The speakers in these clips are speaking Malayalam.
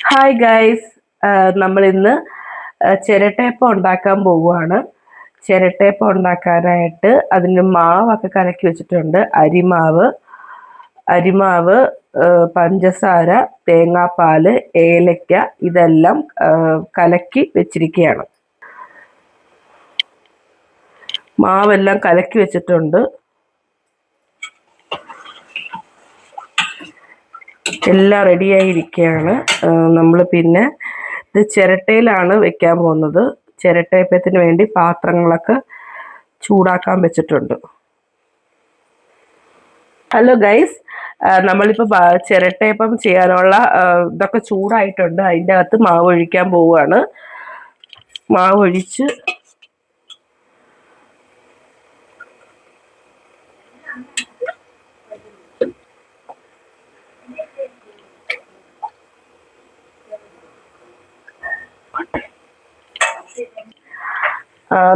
ഹായ് ഗൈസ്, നമ്മൾ ഇന്ന് ചിരട്ടയപ്പം ഉണ്ടാക്കാൻ പോവുകയാണ്. ചിരട്ടയപ്പം ഉണ്ടാക്കാനായിട്ട് അതിന് മാവൊക്കെ കലക്കി വെച്ചിട്ടുണ്ട്. അരിമാവ്, പഞ്ചസാര, തേങ്ങാപ്പാല്, ഏലക്ക ഇതെല്ലാം കലക്കി വെച്ചിരിക്കുകയാണ്. മാവെല്ലാം കലക്കി വെച്ചിട്ടുണ്ട്. എല്ലാം റെഡിയായിരിക്കുകയാണ്. നമ്മൾ പിന്നെ ഇത് ചിരട്ടയിലാണ് വെക്കാൻ പോകുന്നത്. ചിരട്ടയപ്പത്തിന് വേണ്ടി പാത്രങ്ങളൊക്കെ ചൂടാക്കാൻ വെച്ചിട്ടുണ്ട്. ഹലോ ഗൈസ്, നമ്മളിപ്പോൾ ചിരട്ടയപ്പം ചെയ്യാനുള്ള ഇതൊക്കെ ചൂടായിട്ടുണ്ട്. അതിൻ്റെ അകത്ത് മാവ് ഒഴിക്കാൻ പോവുകയാണ്. മാവ് ഒഴിച്ച്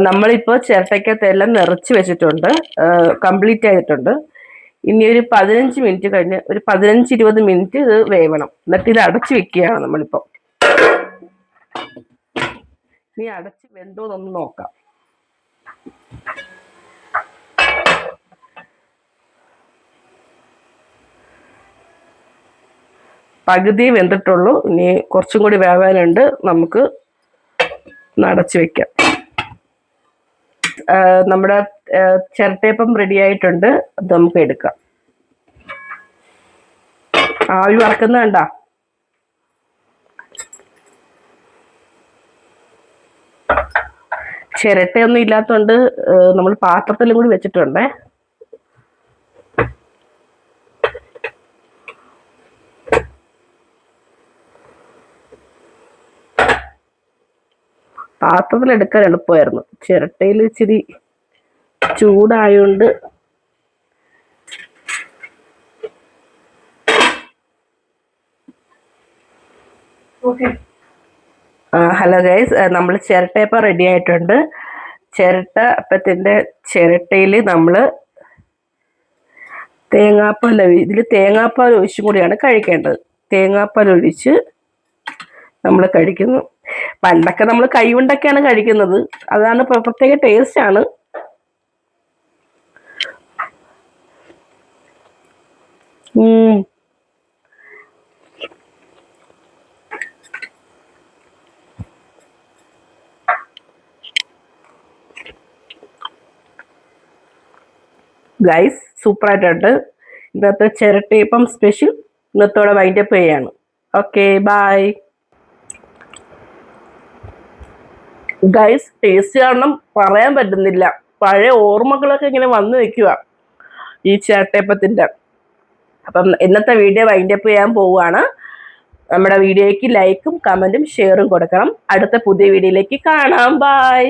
നമ്മളിപ്പോൾ ചിരട്ടയ്ക്കകത്തെല്ലാം നിറച്ച് വെച്ചിട്ടുണ്ട്. കംപ്ലീറ്റ് ആയിട്ടുണ്ട്. ഇനി ഒരു 15 മിനിറ്റ് കഴിഞ്ഞ് ഒരു 15-20 മിനിറ്റ് ഇത് വേവണം. എന്നിട്ട് ഇത് അടച്ച് വെക്കുകയാണ് നമ്മളിപ്പോൾ. ഇനി അടച്ച് വെന്തോന്നൊന്ന് നോക്കാം. പകുതി വെന്തിട്ടുള്ളൂ. ഇനി കുറച്ചും കൂടി വേവാനുണ്ട്. നമുക്ക് അടച്ച് വെക്കാം. നമ്മുടെ ചിരട്ടയപ്പം റെഡി ആയിട്ടുണ്ട്. അത് നമുക്ക് എടുക്കാം. ആവി വറക്കുന്ന കണ്ട. ചിരട്ടയൊന്നും ഇല്ലാത്തതുകൊണ്ട് നമ്മൾ പാത്രത്തിലും കൂടി വെച്ചിട്ടുണ്ടേ. പാത്രത്തിൽ എടുക്കാൻ എളുപ്പമായിരുന്നു. ചിരട്ടയിൽ ഇച്ചിരി ചൂടായോണ്ട് ഹലോ ഗൈസ്, നമ്മൾ ചിരട്ടയപ്പം റെഡി ആയിട്ടുണ്ട്. ചിരട്ടയപ്പത്തിൻ്റെ ചിരട്ടയിൽ നമ്മൾ ഇതിൽ തേങ്ങാപ്പാൽ ഒഴിച്ചും കൂടിയാണ് കഴിക്കേണ്ടത്. തേങ്ങാപ്പാൽ ഒഴിച്ച് നമ്മൾ കഴിക്കുന്നു. പണ്ടൊക്കെ നമ്മൾ കൈകൊണ്ടൊക്കെയാണ് കഴിക്കുന്നത്. അതാണ് പ്രത്യേക ടേസ്റ്റാണ്. ഗൈസ്, സൂപ്പറായിട്ടുണ്ട്. ഇന്നത്തെ ചിരട്ടയപ്പം സ്പെഷ്യൽ ഇന്നത്തോടെ വൈൻഡപ്പ് ചെയ്യാണ്. Okay, bye guys. ടേസ്റ്റ് കാരണം പറയാൻ പറ്റുന്നില്ല. പഴയ ഓർമ്മകളൊക്കെ ഇങ്ങനെ വന്നു നിൽക്കുക ഈ ചിരട്ടയപ്പത്തിൻ്റെ. അപ്പം ഇന്നത്തെ വീഡിയോ വൈൻഡപ്പ് ചെയ്യാൻ പോവുകയാണ്. നമ്മുടെ വീഡിയോയ്ക്ക് ലൈക്കും കമൻറ്റും ഷെയറും കൊടുക്കണം. അടുത്ത പുതിയ വീഡിയോയിലേക്ക് കാണാം. ബൈ.